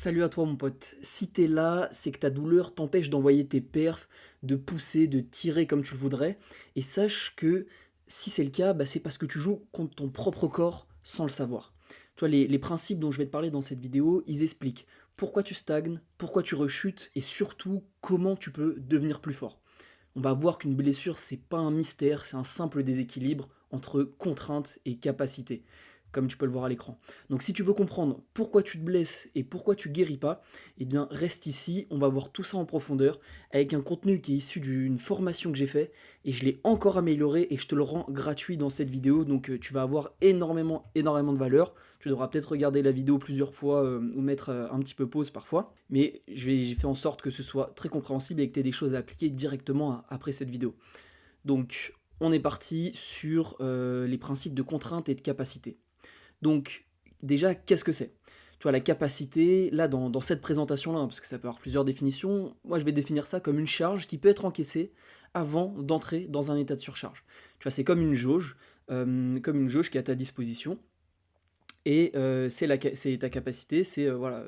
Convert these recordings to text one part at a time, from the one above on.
Salut à toi mon pote, si t'es là, c'est que ta douleur t'empêche d'envoyer tes perfs, de pousser, de tirer comme tu le voudrais, et sache que si c'est le cas, c'est parce que tu joues contre ton propre corps sans le savoir. Tu vois, les principes dont je vais te parler dans cette vidéo, ils expliquent pourquoi tu stagnes, pourquoi tu rechutes, et surtout comment tu peux devenir plus fort. On va voir qu'une blessure, c'est pas un mystère, c'est un simple déséquilibre entre contrainte et capacité, comme tu peux le voir à l'écran. Donc si tu veux comprendre pourquoi tu te blesses et pourquoi tu guéris pas, eh bien reste ici, on va voir tout ça en profondeur, avec un contenu qui est issu d'une formation que j'ai fait, et je l'ai encore amélioré, et je te le rends gratuit dans cette vidéo, donc tu vas avoir énormément de valeur. Tu devras peut-être regarder la vidéo plusieurs fois, ou mettre un petit peu pause parfois, mais j'ai fait en sorte que ce soit très compréhensible et que tu aies des choses à appliquer directement après cette vidéo. Donc on est parti sur les principes de contrainte et de capacité. Donc, déjà, qu'est-ce que c'est? Tu vois, la capacité, là, dans cette présentation-là, parce que ça peut avoir plusieurs définitions, moi je vais définir ça comme une charge qui peut être encaissée avant d'entrer dans un état de surcharge. Tu vois, c'est comme une jauge qui est à ta disposition, et c'est ta capacité, c'est voilà,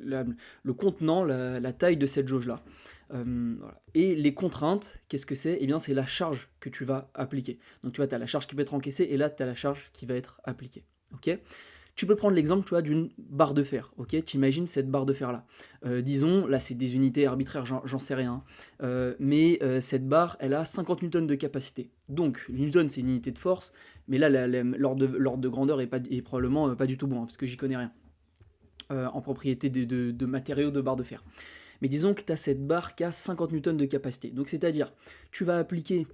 le contenant, la taille de cette jauge-là. Voilà. Et les contraintes, qu'est-ce que c'est? Eh bien, c'est la charge que tu vas appliquer. Donc, tu vois, tu as la charge qui peut être encaissée, et là, tu as la charge qui va être appliquée. Ok. Tu peux prendre l'exemple, tu vois, d'une barre de fer. Ok, tu imagines cette barre de fer là. Disons, là c'est des unités arbitraires, j'en sais rien. Mais cette barre, elle a 50 newtons de capacité. Donc, le newton c'est une unité de force, mais là l'ordre de grandeur est probablement pas du tout bon, hein, parce que j'y connais rien en propriété de matériaux de barre de fer. Mais disons que tu as cette barre qui a 50 newtons de capacité. Donc c'est-à-dire, tu peux appliquer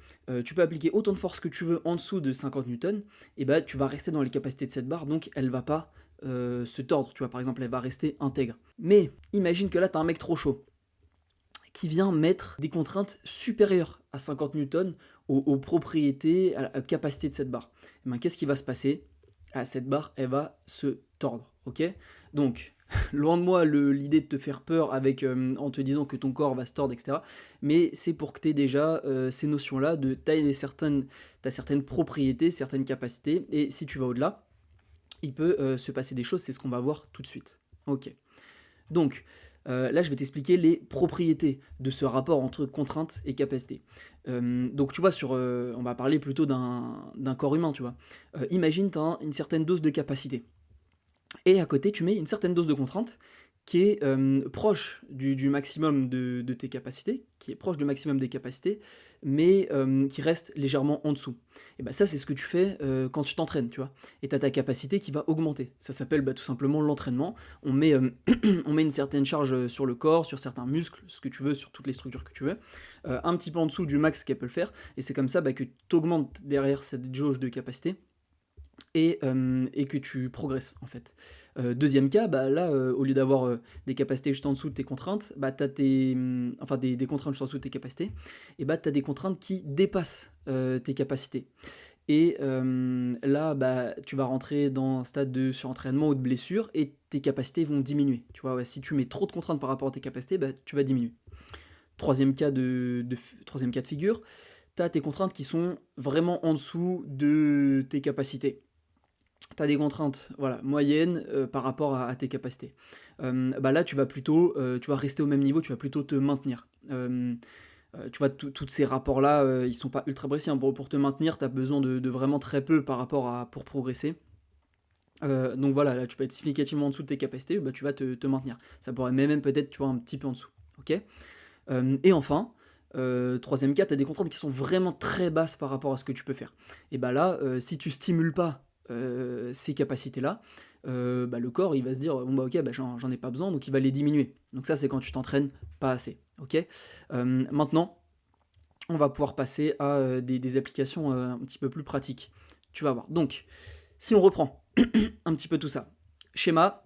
autant de force que tu veux en dessous de 50 newtons, et tu vas rester dans les capacités de cette barre, donc elle va pas se tordre, tu vois, par exemple, elle va rester intègre. Mais imagine que là, tu as un mec trop chaud qui vient mettre des contraintes supérieures à 50 newtons aux propriétés, à la capacité de cette barre. Qu'est-ce qui va se passer? Cette barre, elle va se tordre, ok? Donc, loin de moi l'idée de te faire peur en te disant que ton corps va se tordre, etc. Mais c'est pour que tu aies déjà ces notions-là de taille, t'as certaines propriétés, certaines capacités, et si tu vas au-delà, il peut se passer des choses, c'est ce qu'on va voir tout de suite. Ok. Donc, là, je vais t'expliquer les propriétés de ce rapport entre contrainte et capacité. Donc, tu vois, on va parler plutôt d'un corps humain, tu vois. Imagine, tu as une certaine dose de capacité. Et à côté, tu mets une certaine dose de contrainte qui est proche du maximum de tes capacités, qui est proche du maximum des capacités, mais qui reste légèrement en dessous. Et ça, c'est ce que tu fais quand tu t'entraînes, tu vois. Et tu as ta capacité qui va augmenter. Ça s'appelle tout simplement l'entraînement. On met une certaine charge sur le corps, sur certains muscles, ce que tu veux, sur toutes les structures que tu veux, un petit peu en dessous du max qu'elle peut le faire, et c'est comme ça que tu augmentes derrière cette jauge de capacité, et que tu progresses en fait. Deuxième cas, là, au lieu d'avoir des capacités juste en dessous de tes contraintes, tu as des contraintes juste en dessous de tes capacités, et tu as des contraintes qui dépassent tes capacités. Et là, tu vas rentrer dans un stade de surentraînement ou de blessure, et tes capacités vont diminuer. Tu vois, si tu mets trop de contraintes par rapport à tes capacités, tu vas diminuer. Troisième cas de figure, tu as tes contraintes qui sont vraiment en dessous de tes capacités. Tu as des contraintes moyennes par rapport à tes capacités. Là, tu vas rester au même niveau, tu vas plutôt te maintenir. Tu vois, tous ces rapports-là, ils sont pas ultra précis. Hein. Pour te maintenir, tu as besoin de vraiment très peu pour progresser. Donc voilà, là, tu peux être significativement en dessous de tes capacités, tu vas te maintenir. Ça pourrait même peut-être, tu vois, un petit peu en dessous. Ok. Et enfin, troisième cas, tu as des contraintes qui sont vraiment très basses par rapport à ce que tu peux faire. Et là, si tu stimules pas ces capacités-là, le corps il va se dire bon ok, j'en ai pas besoin, donc il va les diminuer. Donc ça, c'est quand tu t'entraînes pas assez. Ok. Maintenant, on va pouvoir passer à des applications un petit peu plus pratiques. Tu vas voir. Donc, si on reprend un petit peu tout ça, schéma.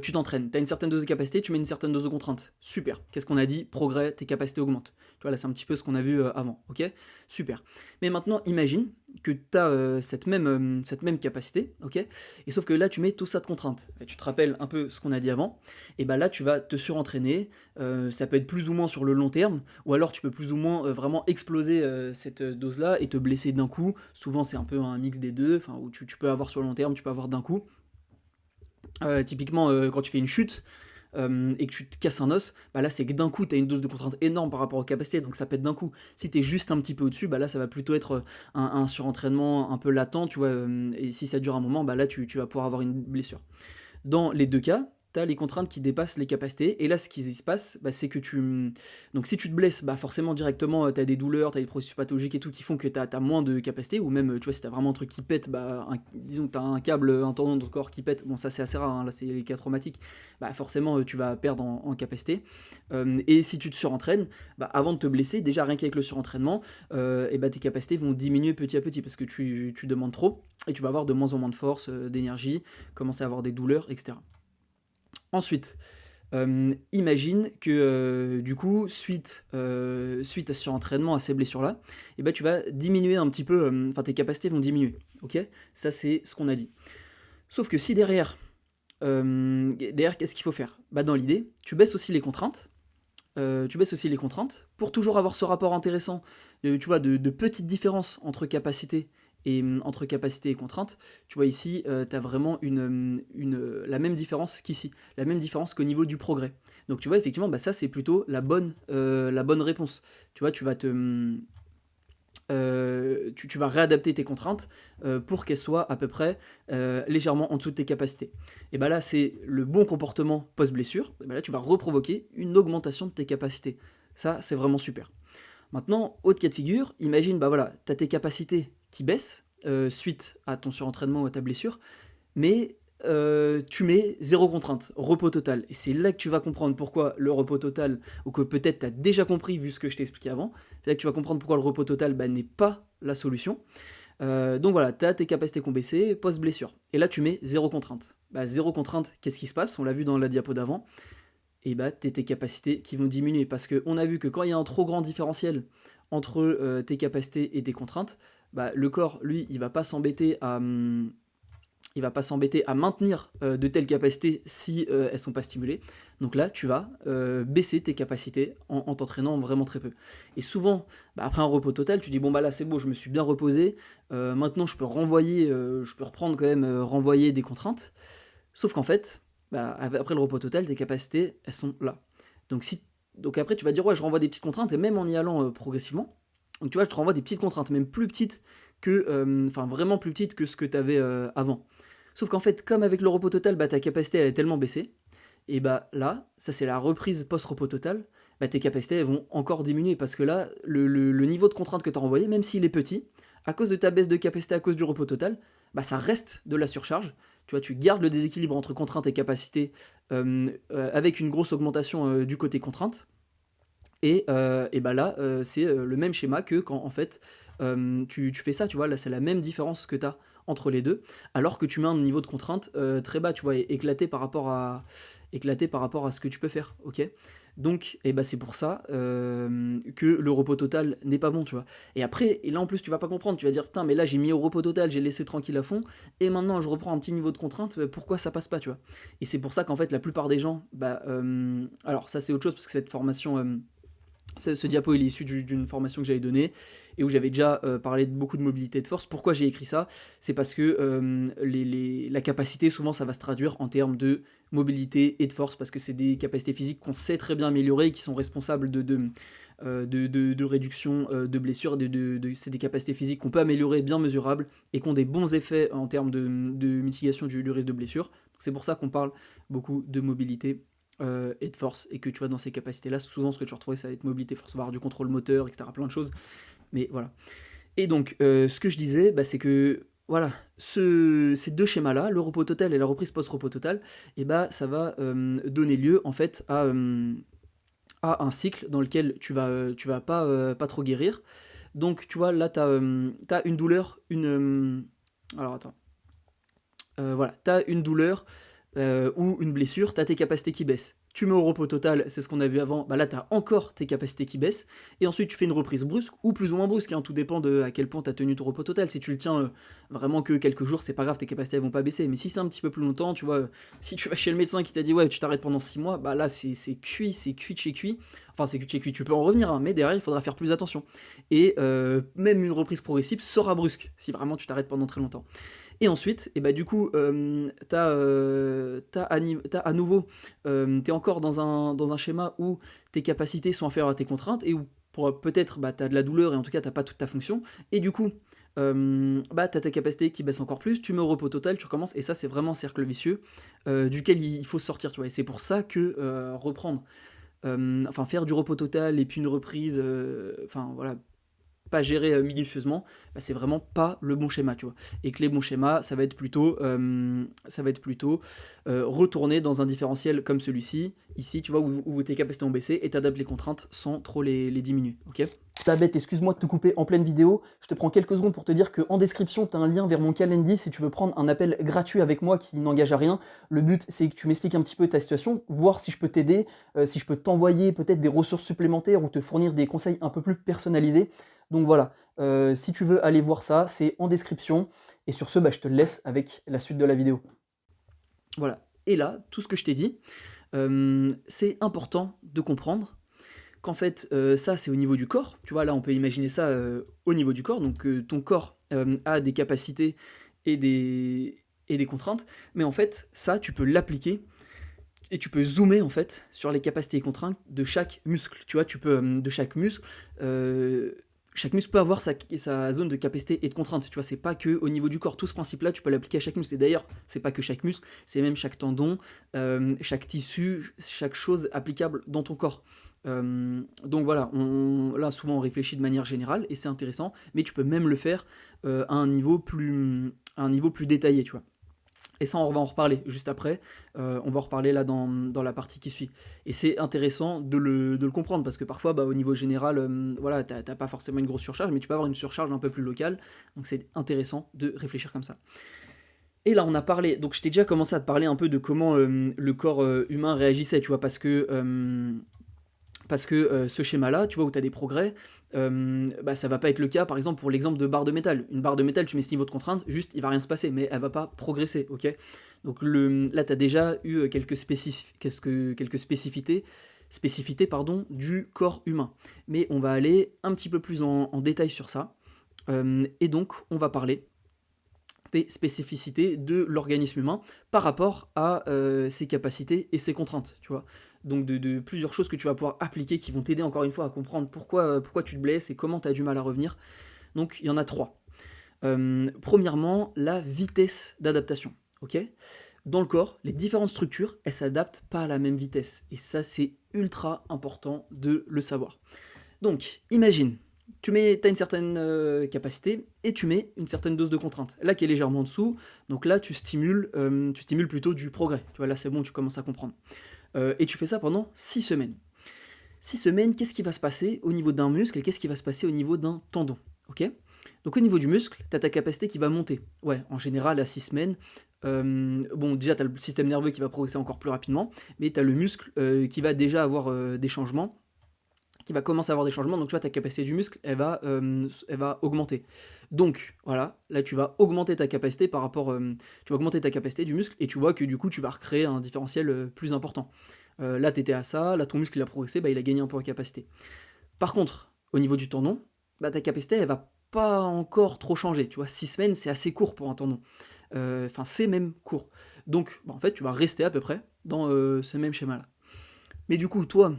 Tu t'entraînes, tu as une certaine dose de capacité, tu mets une certaine dose de contrainte. Super. Qu'est-ce qu'on a dit? Progrès, tes capacités augmentent. Tu vois, là, c'est un petit peu ce qu'on a vu avant. Ok. Super. Mais maintenant, imagine que tu as cette même capacité. Ok. Et sauf que là, tu mets tout ça de contrainte. Et tu te rappelles un peu ce qu'on a dit avant. Et là, tu vas te surentraîner. Ça peut être plus ou moins sur le long terme. Ou alors, tu peux plus ou moins vraiment exploser cette dose-là et te blesser d'un coup. Souvent, c'est un peu un mix des deux. Où tu peux avoir sur le long terme, tu peux avoir d'un coup. Typiquement, quand tu fais une chute, et que tu te casses un os, bah là c'est que d'un coup tu as une dose de contrainte énorme par rapport aux capacités, donc ça pète d'un coup. Si tu es juste un petit peu au-dessus, bah là ça va plutôt être un surentraînement un peu latent, tu vois, et si ça dure un moment, bah là tu vas pouvoir avoir une blessure. Dans les deux cas, tu as les contraintes qui dépassent les capacités. Et là, ce qui se passe, bah, c'est que tu. Donc, si tu te blesses, bah, forcément, directement, tu as des douleurs, tu as des processus pathologiques et tout qui font que tu as moins de capacité. Ou même, tu vois, si tu as vraiment un truc qui pète, bah, disons que tu as un câble, un tendon de corps qui pète. Bon, ça, c'est assez rare, hein, là, c'est les cas traumatiques. Bah, forcément, tu vas perdre en capacité. Et si tu te surentraînes, bah, avant de te blesser, déjà rien qu'avec le surentraînement, et bah, tes capacités vont diminuer petit à petit parce que tu demandes trop et tu vas avoir de moins en moins de force, d'énergie, commencer à avoir des douleurs, etc. Ensuite, imagine que du coup, suite à ce surentraînement, à ces blessures-là, et ben, tu vas diminuer un petit peu, enfin tes capacités vont diminuer. Ok. Ça, c'est ce qu'on a dit. Sauf que si derrière qu'est-ce qu'il faut faire? Bah, dans l'idée, tu baisses aussi les contraintes. Pour toujours avoir ce rapport intéressant, tu vois, de petites différences entre capacité et contrainte. Tu vois ici, tu as vraiment la même différence qu'ici, la même différence qu'au niveau du progrès. Donc tu vois, effectivement, bah, ça c'est plutôt la bonne réponse. Tu vois, tu vas réadapter tes contraintes pour qu'elles soient à peu près légèrement en dessous de tes capacités. Et bah là, c'est le bon comportement post-blessure. Et bah là, tu vas reprovoquer une augmentation de tes capacités. Ça, c'est vraiment super. Maintenant, autre cas de figure, imagine, bah voilà, tu as tes capacités qui baissent suite à ton surentraînement ou à ta blessure, mais tu mets zéro contrainte, repos total. Et c'est là que tu vas comprendre pourquoi le repos total, ou que peut-être tu as déjà compris vu ce que je t'ai expliqué avant, c'est là que tu vas comprendre pourquoi le repos total n'est pas la solution. Donc voilà, tu as tes capacités qui ont baissé, post-blessure. Et là, tu mets zéro contrainte. Bah, zéro contrainte, qu'est-ce qui se passe? On l'a vu dans la diapo d'avant. Et bah, tu as tes capacités qui vont diminuer. Parce qu'on a vu que quand il y a un trop grand différentiel entre tes capacités et tes contraintes, bah, le corps, lui, il va pas s'embêter à maintenir de telles capacités si elles sont pas stimulées. Donc là, tu vas baisser tes capacités en t'entraînant vraiment très peu. Et souvent, bah, après un repos total, tu dis bon bah là c'est bon, je me suis bien reposé. Maintenant, je peux reprendre quand même renvoyer des contraintes. Sauf qu'en fait, bah, après le repos total, tes capacités, elles sont là. Donc donc après, tu vas dire ouais, je renvoie des petites contraintes et même en y allant progressivement. Donc tu vois, je te renvoie des petites contraintes, même plus petites enfin vraiment plus petites que ce que tu avais avant. Sauf qu'en fait, comme avec le repos total, bah, ta capacité elle est tellement baissée, et bah là, ça c'est la reprise post-repos total, bah, tes capacités elles vont encore diminuer parce que là, le niveau de contrainte que tu as renvoyé, même s'il est petit, à cause de ta baisse de capacité, à cause du repos total, bah, ça reste de la surcharge. Tu vois, tu gardes le déséquilibre entre contrainte et capacité avec une grosse augmentation du côté contrainte. Et bah là, c'est le même schéma que quand en fait tu fais ça, tu vois, là c'est la même différence que tu as entre les deux, alors que tu mets un niveau de contrainte très bas, tu vois, éclaté par rapport à ce que tu peux faire, ok. Donc, et bah c'est pour ça que le repos total n'est pas bon, tu vois. Et après, et là en plus tu vas pas comprendre, tu vas dire putain, mais là j'ai mis au repos total, j'ai laissé tranquille à fond, et maintenant je reprends un petit niveau de contrainte, pourquoi ça passe pas, tu vois. Et c'est pour ça qu'en fait la plupart des gens, bah, alors ça c'est autre chose parce que cette formation ce diapo il est issu d'une formation que j'avais donnée et où j'avais déjà parlé de beaucoup de mobilité de force. Pourquoi j'ai écrit ça? C'est parce que la capacité, souvent, ça va se traduire en termes de mobilité et de force, parce que c'est des capacités physiques qu'on sait très bien améliorer et qui sont responsables de réduction de blessures. C'est des capacités physiques qu'on peut améliorer, bien mesurables, et qui ont des bons effets en termes de mitigation du risque de blessure. C'est pour ça qu'on parle beaucoup de mobilité et de force, et que tu vois dans ces capacités là souvent ce que tu retrouves ça va être mobilité, force, avoir du contrôle moteur, etc., plein de choses, mais voilà. Et donc ce que je disais, bah, c'est que voilà, ces deux schémas là, le repos total et la reprise post-repos total, et bah ça va donner lieu en fait à un cycle dans lequel tu vas pas trop guérir. Donc tu vois là t'as une douleur, alors attends, voilà, t'as une douleur ou une blessure, tu as tes capacités qui baissent. Tu mets au repos total, c'est ce qu'on a vu avant, bah là tu as encore tes capacités qui baissent, et ensuite tu fais une reprise brusque, ou plus ou moins brusque, hein, tout dépend de à quel point tu as tenu ton repos total. Si tu le tiens vraiment que quelques jours, c'est pas grave, tes capacités elles vont pas baisser, mais si c'est un petit peu plus longtemps, tu vois, si tu vas chez le médecin qui t'a dit ouais tu t'arrêtes pendant 6 mois, bah là c'est cuit de chez cuit, enfin c'est cuit de chez cuit, tu peux en revenir, hein, mais derrière il faudra faire plus attention. Et même une reprise progressive sera brusque, si vraiment tu t'arrêtes pendant très longtemps. Et ensuite, et bah, du coup, t'as à nouveau, tu es encore dans un schéma où tes capacités sont inférieures à tes contraintes et où peut-être bah, tu as de la douleur et en tout cas tu pas toute ta fonction. Et du coup, bah, tu as ta capacité qui baisse encore plus, tu mets au repos total, tu recommences, et ça c'est vraiment un cercle vicieux duquel il faut sortir, tu vois. Et c'est pour ça que reprendre, enfin faire du repos total et puis une reprise, enfin voilà, pas géré minutieusement, bah, c'est vraiment pas le bon schéma, tu vois. Et que les bons schémas, ça va être plutôt retourner dans un différentiel comme celui-ci, ici, tu vois, où tes capacités ont baissé et t'adaptes les contraintes sans trop les diminuer, ok. Ta bête, excuse-moi de te couper en pleine vidéo, je te prends quelques secondes pour te dire qu'en description, tu as un lien vers mon calendrier si tu veux prendre un appel gratuit avec moi qui n'engage à rien. Le but, c'est que tu m'expliques un petit peu ta situation, voir si je peux t'aider, si je peux t'envoyer peut-être des ressources supplémentaires ou te fournir des conseils un peu plus personnalisés. Donc voilà, si tu veux aller voir ça, c'est en description. Et sur ce, bah, je te laisse avec la suite de la vidéo. Voilà. Et là, tout ce que je t'ai dit, c'est important de comprendre qu'en fait, ça, c'est au niveau du corps. Tu vois, là, on peut imaginer ça au niveau du corps. Donc, ton corps a des capacités et des contraintes. Mais en fait, ça, tu peux l'appliquer et tu peux zoomer en fait sur les capacités et contraintes de chaque muscle. Tu vois, tu peux de chaque muscle peut avoir sa zone de capacité et de contrainte. Tu vois, c'est pas que au niveau du corps. Tout ce principe-là, tu peux l'appliquer à chaque muscle. Et d'ailleurs, c'est pas que chaque muscle, c'est même chaque tendon, chaque tissu, chaque chose applicable dans ton corps. Donc voilà, là souvent on réfléchit de manière générale et c'est intéressant, mais tu peux même le faire à un niveau plus détaillé, tu vois. Et ça, on va en reparler juste après. On va en reparler là dans la partie qui suit. Et c'est intéressant de le comprendre parce que parfois, bah, au niveau général, voilà, t'as pas forcément une grosse surcharge, mais tu peux avoir une surcharge un peu plus locale. Donc c'est intéressant de réfléchir comme ça. Et là, on a parlé. Donc je t'ai déjà commencé à te parler un peu de comment le corps humain réagissait, tu vois, parce que ce schéma-là, tu vois, où tu as des progrès, bah, ça va pas être le cas, par exemple, pour l'exemple de barre de métal. Une barre de métal, tu mets ce niveau de contrainte, juste, il va rien se passer, mais elle va pas progresser, ok. Donc là, tu as déjà eu quelques spécificités pardon, du corps humain. Mais on va aller un petit peu plus en détail sur ça. Et donc, on va parler des spécificités de l'organisme humain par rapport à ses capacités et ses contraintes, tu vois. Donc de plusieurs choses que tu vas pouvoir appliquer qui vont t'aider encore une fois à comprendre pourquoi tu te blesses et comment tu as du mal à revenir. Donc il y en a 3. Premièrement, la vitesse d'adaptation. Ok. Dans le corps, les différentes structures, elles s'adaptent pas à la même vitesse. Et ça, c'est ultra important de le savoir. Donc, imagine, tu as une certaine capacité et tu mets une certaine dose de contrainte. Là, qui est légèrement en dessous, donc là, tu stimules plutôt du progrès. Tu vois, là, c'est bon, tu commences à comprendre. Et tu fais ça pendant 6 semaines. 6 semaines, qu'est-ce qui va se passer au niveau d'un muscle et qu'est-ce qui va se passer au niveau d'un tendon, ok. Donc au niveau du muscle, tu as ta capacité qui va monter. Ouais, en général, à 6 semaines, bon, déjà, tu as le système nerveux qui va progresser encore plus rapidement, mais tu as le muscle qui va déjà avoir des changements, qui va commencer à avoir des changements, donc tu vois, ta capacité du muscle, elle va augmenter. Donc, voilà, là, tu vas augmenter ta capacité tu vas augmenter ta capacité du muscle, et tu vois que du coup, tu vas recréer un différentiel plus important. Là, tu étais à ça, là, ton muscle, il a progressé, bah, il a gagné un peu en capacité. Par contre, au niveau du tendon, bah, ta capacité, elle va pas encore trop changer, tu vois, 6 semaines, c'est assez court pour un tendon. Enfin, c'est même court. Donc, bah, en fait, tu vas rester à peu près dans ce même schéma-là. Mais du coup, toi,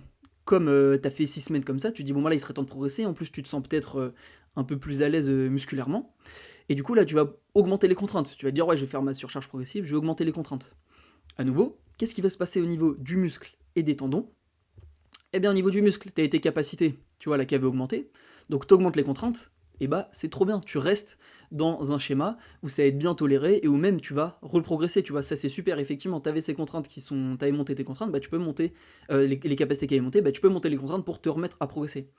comme tu as fait 6 semaines comme ça, tu te dis, bon, là, il serait temps de progresser. En plus, tu te sens peut-être un peu plus à l'aise musculairement. Et du coup, là, tu vas augmenter les contraintes. Tu vas te dire, ouais, je vais faire ma surcharge progressive, je vais augmenter les contraintes. À nouveau, qu'est-ce qui va se passer au niveau du muscle et des tendons? Eh bien, au niveau du muscle, tu as tes capacités, tu vois, la cave est augmentée. Donc, tu augmentes les contraintes. Et bah, c'est trop bien. Tu restes dans un schéma où ça va être bien toléré et où même tu vas reprogresser. Tu vois, ça c'est super. Effectivement, tu avais ces contraintes t'avais monté tes contraintes, bah tu peux monter les capacités qui avaient monté, bah tu peux monter les contraintes pour te remettre à progresser.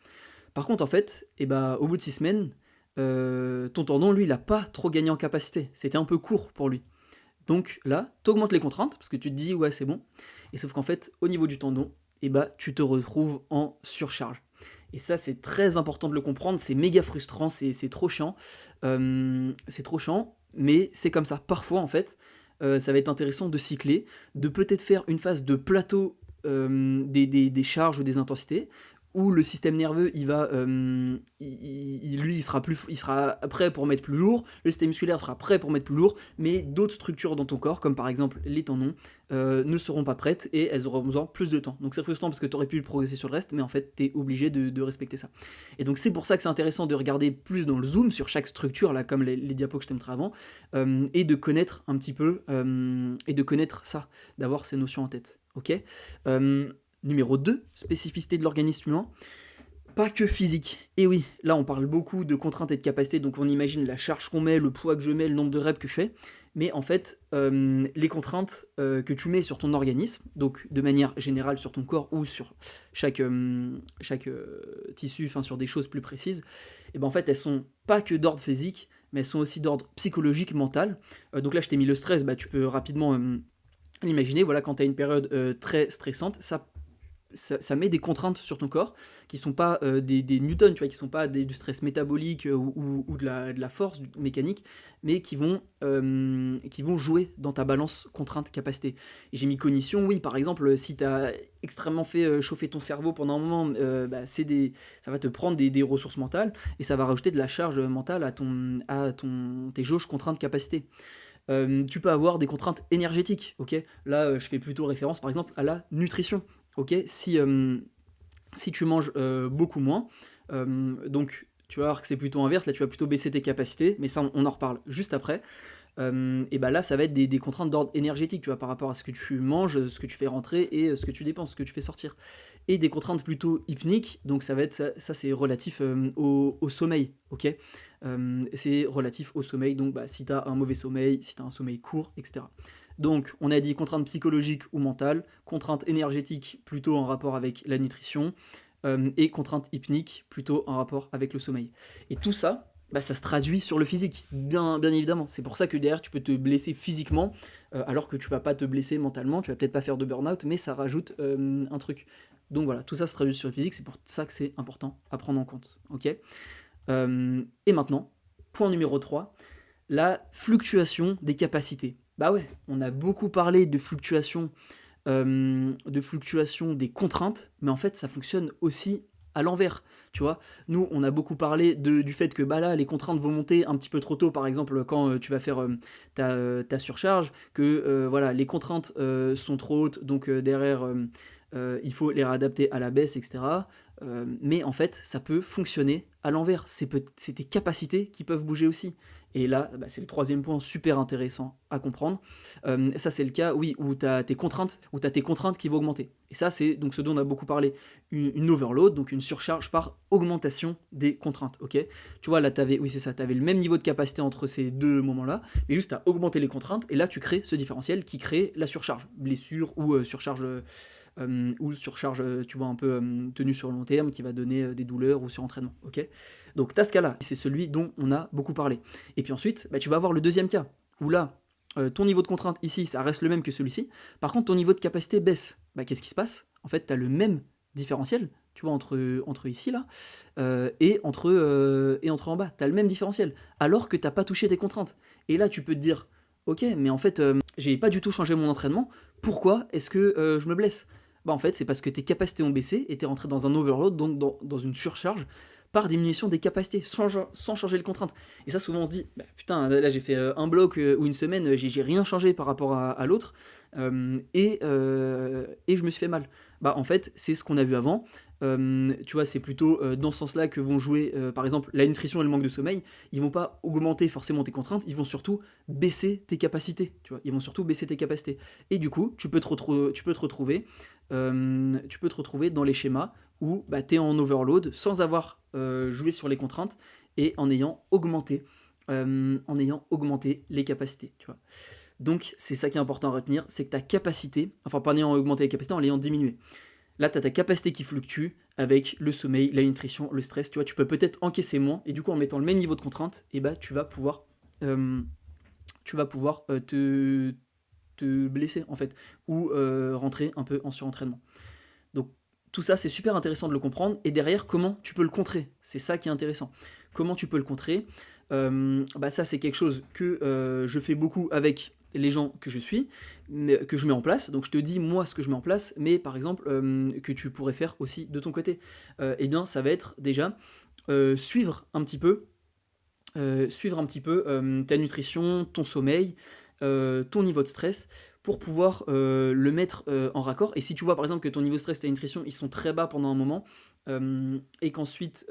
Par contre, en fait, et bah, au bout de 6 semaines, ton tendon, lui, il a pas trop gagné en capacité. C'était un peu court pour lui. Donc là, tu augmentes les contraintes parce que tu te dis, ouais, c'est bon. Et sauf qu'en fait, au niveau du tendon, et bah, tu te retrouves en surcharge. Et ça, c'est très important de le comprendre, c'est méga frustrant, c'est trop chiant. C'est trop chiant, mais c'est comme ça. Parfois, en fait, ça va être intéressant de cycler, de peut-être faire une phase de plateau des charges ou des intensités, où le système nerveux, lui, il sera prêt pour mettre plus lourd, le système musculaire sera prêt pour mettre plus lourd, mais d'autres structures dans ton corps, comme par exemple les tendons, ne seront pas prêtes et elles auront besoin plus de temps. Donc c'est frustrant parce que tu aurais pu progresser sur le reste, mais en fait, tu es obligé de respecter ça. Et donc c'est pour ça que c'est intéressant de regarder plus dans le zoom sur chaque structure, là, comme les diapos que je t'ai montré avant, et de connaître un petit peu, et de connaître ça, d'avoir ces notions en tête. Ok. Numéro 2, spécificité de l'organisme humain, pas que physique. Et oui, là on parle beaucoup de contraintes et de capacités, donc on imagine la charge qu'on met, le poids que je mets, le nombre de reps que je fais, mais en fait, les contraintes que tu mets sur ton organisme, donc de manière générale sur ton corps ou sur chaque tissu, enfin sur des choses plus précises, et ben en fait elles sont pas que d'ordre physique, mais elles sont aussi d'ordre psychologique, mental. Donc là je t'ai mis le stress, bah, tu peux rapidement l'imaginer, voilà, quand tu as une période très stressante, ça met des contraintes sur ton corps qui sont pas des newtons, tu vois, qui sont pas du stress métabolique ou de la force mécanique, mais qui vont jouer dans ta balance contrainte-capacité. Et j'ai mis cognition, oui, par exemple, si tu as extrêmement fait chauffer ton cerveau pendant un moment, bah, ça va te prendre des ressources mentales et ça va rajouter de la charge mentale à tes jauges contraintes-capacité. Tu peux avoir des contraintes énergétiques, ok. Là, je fais plutôt référence, par exemple, à la nutrition, ok. Si tu manges beaucoup moins, donc tu vas voir que c'est plutôt inverse, là tu vas plutôt baisser tes capacités, mais ça on en reparle juste après. Et bah là ça va être des contraintes d'ordre énergétique, tu vois, par rapport à ce que tu manges, ce que tu fais rentrer et ce que tu dépenses, ce que tu fais sortir. Et des contraintes plutôt hypniques, donc ça va être ça c'est relatif au sommeil, ok. C'est relatif au sommeil, donc bah, si tu as un mauvais sommeil, si tu as un sommeil court, etc. Donc on a dit contraintes psychologiques ou mentales, contraintes énergétiques plutôt en rapport avec la nutrition, et contraintes hypniques plutôt en rapport avec le sommeil. Et tout ça, bah, ça se traduit sur le physique, bien évidemment. C'est pour ça que derrière tu peux te blesser physiquement, alors que tu vas pas te blesser mentalement, tu vas peut-être pas faire de burn-out, mais ça rajoute un truc. Donc voilà, tout ça se traduit sur le physique, c'est pour ça que c'est important à prendre en compte. Ok. Et maintenant, point numéro 3, la fluctuation des capacités. Bah ouais, on a beaucoup parlé de fluctuation des contraintes, mais en fait ça fonctionne aussi à l'envers, tu vois. Nous, on a beaucoup parlé du fait que bah là, les contraintes vont monter un petit peu trop tôt, par exemple quand tu vas faire ta surcharge, que voilà, les contraintes sont trop hautes, donc derrière il faut les réadapter à la baisse, etc. Mais en fait, ça peut fonctionner à l'envers. C'est tes capacités qui peuvent bouger aussi. Et là, bah, c'est le troisième point super intéressant à comprendre. Ça, c'est le cas, oui, où tu as tes contraintes qui vont augmenter. Et ça, c'est donc ce dont on a beaucoup parlé. Une overload, donc une surcharge par augmentation des contraintes. Ok. Tu vois, là, tu avais le même niveau de capacité entre ces deux moments-là, mais juste tu as augmenté les contraintes, et là, tu crées ce différentiel qui crée la surcharge. Blessure ou surcharge. Tu vois, un peu tenue sur le long terme, qui va donner des douleurs ou surentraînement, ok. Donc tu as ce cas-là, c'est celui dont on a beaucoup parlé. Et puis ensuite, bah, tu vas avoir le deuxième cas, où là, ton niveau de contrainte ici, ça reste le même que celui-ci, par contre ton niveau de capacité baisse. Bah, qu'est-ce qui se passe? En fait, tu as le même différentiel, tu vois, entre ici, là, et entre en bas, tu as le même différentiel, alors que tu n'as pas touché tes contraintes. Et là, tu peux te dire, ok, mais en fait, j'ai pas du tout changé mon entraînement, pourquoi est-ce que je me blesse? Bah en fait, c'est parce que tes capacités ont baissé et tu es rentré dans un overload, donc dans une surcharge, par diminution des capacités, sans changer les contraintes. Et ça, souvent, on se dit, bah, putain, là, j'ai fait un bloc ou une semaine, j'ai rien changé par rapport à l'autre, et je me suis fait mal. Bah, en fait, c'est ce qu'on a vu avant. Tu vois, c'est plutôt dans ce sens-là que vont jouer, par exemple, la nutrition et le manque de sommeil. Ils vont pas augmenter forcément tes contraintes, ils vont surtout baisser tes capacités. Tu vois, ils vont surtout baisser tes capacités. Et du coup, tu peux te retrouver dans les schémas où bah, tu es en overload sans avoir joué sur les contraintes et en ayant augmenté les capacités. Tu vois. Donc c'est ça qui est important à retenir, c'est que ta capacité, enfin pas en ayant augmenté les capacités, en l'ayant diminué. Là, tu as ta capacité qui fluctue avec le sommeil, la nutrition, le stress. Tu vois, tu peux peut-être encaisser moins, et du coup, en mettant le même niveau de contrainte, et bah, tu vas pouvoir te blesser, en fait, ou rentrer un peu en surentraînement. Donc, tout ça, c'est super intéressant de le comprendre. Et derrière, comment tu peux le contrer? C'est ça qui est intéressant. Comment tu peux le contrer? Bah ça, c'est quelque chose que je fais beaucoup avec les gens que je suis, mais, que je mets en place. Donc je te dis moi ce que je mets en place, mais par exemple que tu pourrais faire aussi de ton côté. Eh bien ça va être déjà suivre un petit peu ta nutrition, ton sommeil, ton niveau de stress pour pouvoir le mettre en raccord. Et si tu vois par exemple que ton niveau de stress et ta nutrition ils sont très bas pendant un moment et qu'ensuite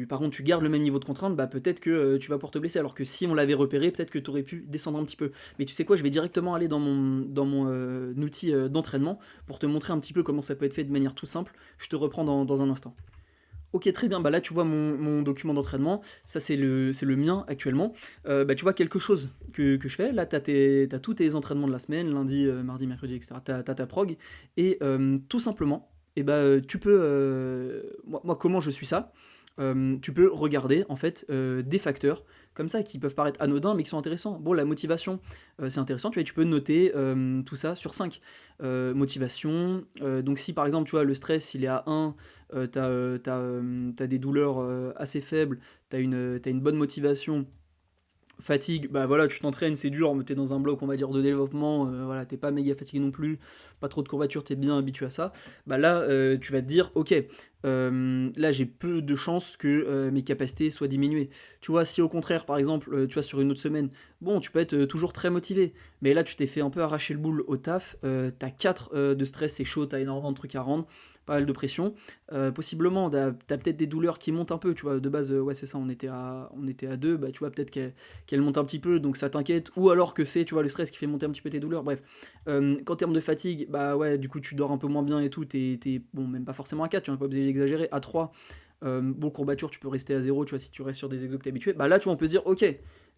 par contre tu gardes le même niveau de contrainte, bah peut-être que tu vas pouvoir te blesser. Alors que si on l'avait repéré, peut-être que tu aurais pu descendre un petit peu. Mais tu sais quoi, je vais directement aller dans mon outil d'entraînement pour te montrer un petit peu comment ça peut être fait de manière tout simple. Je te reprends dans un instant. Ok, très bien. Bah là, tu vois mon document d'entraînement. Ça, c'est le mien actuellement. Bah, tu vois quelque chose que je fais. Là, t'as tous tes entraînements de la semaine, lundi, mardi, mercredi, etc. T'as ta prog. Et tout simplement, et bah, tu peux. Moi, comment je suis ça? Tu peux regarder en fait des facteurs comme ça qui peuvent paraître anodins mais qui sont intéressants. Bon, la motivation, c'est intéressant, tu vois, tu peux noter tout ça sur 5. Motivation, donc si par exemple tu vois le stress il est à 1, t'as des douleurs assez faibles, t'as une bonne motivation. Fatigue, bah voilà, tu t'entraînes, c'est dur, mais t'es dans un bloc, on va dire, de développement, voilà, t'es pas méga fatigué non plus, pas trop de courbatures, t'es bien habitué à ça. Bah là, tu vas te dire, ok, là j'ai peu de chances que mes capacités soient diminuées. Tu vois, si au contraire, par exemple, tu vois, sur une autre semaine, bon, tu peux être toujours très motivé, mais là tu t'es fait un peu arracher le boule au taf, t'as 4 de stress, c'est chaud, t'as énormément de trucs à rendre, pas mal de pression. Possiblement, t'as peut-être des douleurs qui montent un peu, tu vois, de base, ouais, c'est ça, on était à 2, bah tu vois, peut-être qu'elle monte un petit peu, donc ça t'inquiète, ou alors que c'est, tu vois, le stress qui fait monter un petit peu tes douleurs, bref. Qu'en termes de fatigue, bah ouais, du coup, tu dors un peu moins bien et tout, bon, même pas forcément à 4, tu n'as pas besoin d'exagérer, à 3, bon, courbature, tu peux rester à 0, tu vois, si tu restes sur des exos que t'es habitué, bah là, tu vois, on peut se dire, ok,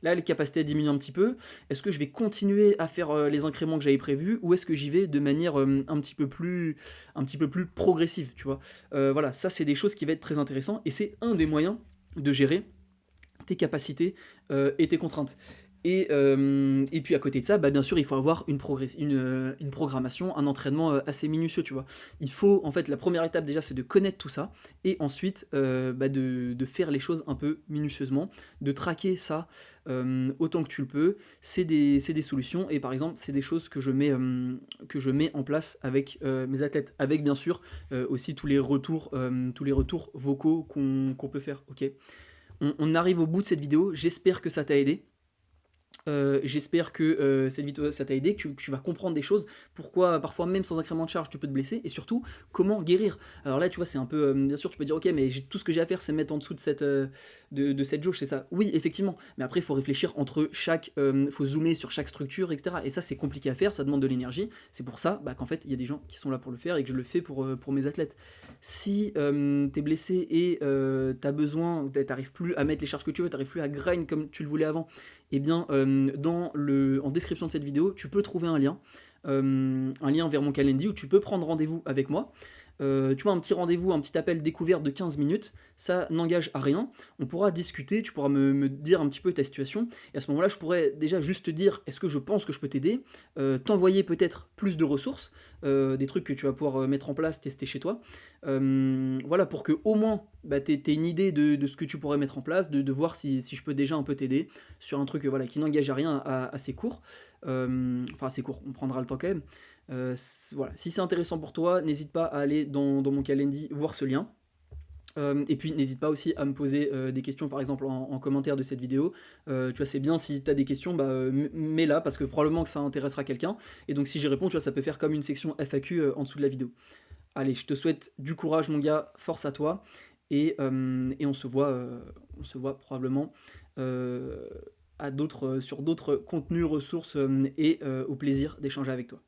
là, les capacités diminuent un petit peu, est-ce que je vais continuer à faire les incréments que j'avais prévus, ou est-ce que j'y vais de manière un petit peu plus progressive, tu vois. Voilà, ça, c'est des choses qui vont être très intéressantes, et c'est un des moyens de gérer tes capacités et tes contraintes. Et puis à côté de ça, bah, bien sûr, il faut avoir une programmation, un entraînement assez minutieux, tu vois. Il faut, en fait, la première étape déjà, c'est de connaître tout ça, et ensuite bah, de faire les choses un peu minutieusement, de traquer ça autant que tu le peux. C'est des solutions, et par exemple, c'est des choses que je mets en place avec mes athlètes, avec bien sûr aussi tous les retours vocaux qu'on peut faire, ok. On arrive au bout de cette vidéo, j'espère que ça t'a aidé. J'espère que cette vidéo ça t'a aidé, que tu vas comprendre des choses, pourquoi parfois même sans incrément de charge tu peux te blesser, et surtout comment guérir. Alors là tu vois c'est un peu, bien sûr tu peux dire ok mais tout ce que j'ai à faire c'est me mettre en dessous de cette jauge, c'est ça. Oui effectivement, mais après il faut réfléchir entre chaque, faut zoomer sur chaque structure etc. Et ça c'est compliqué à faire, ça demande de l'énergie, c'est pour ça qu'en fait il y a des gens qui sont là pour le faire et que je le fais pour mes athlètes. Si t'es blessé et t'arrives plus à mettre les charges que tu veux, t'arrives plus à grind comme tu le voulais avant, eh bien, en description de cette vidéo, tu peux trouver un lien vers mon calendrier où tu peux prendre rendez-vous avec moi. Tu vois, un petit rendez-vous, un petit appel découverte de 15 minutes, ça n'engage à rien. On pourra discuter, tu pourras me dire un petit peu ta situation. Et à ce moment-là, je pourrais déjà juste te dire est-ce que je pense que je peux t'aider, t'envoyer peut-être plus de ressources, des trucs que tu vas pouvoir mettre en place, tester chez toi. Voilà, pour que au moins bah, t'aies une idée de ce que tu pourrais mettre en place, de voir si je peux déjà un peu t'aider sur un truc voilà, qui n'engage à rien assez court. Enfin, assez court, on prendra le temps quand même. Voilà. Si c'est intéressant pour toi, n'hésite pas à aller dans mon calendrier voir ce lien. Et puis n'hésite pas aussi à me poser des questions par exemple en commentaire de cette vidéo. Tu vois c'est bien si tu as des questions, bah, mets-la parce que probablement que ça intéressera quelqu'un. Et donc si j'y réponds, tu vois ça peut faire comme une section FAQ en dessous de la vidéo. Allez, je te souhaite du courage mon gars, force à toi. Et on se voit probablement sur d'autres contenus, ressources et au plaisir d'échanger avec toi.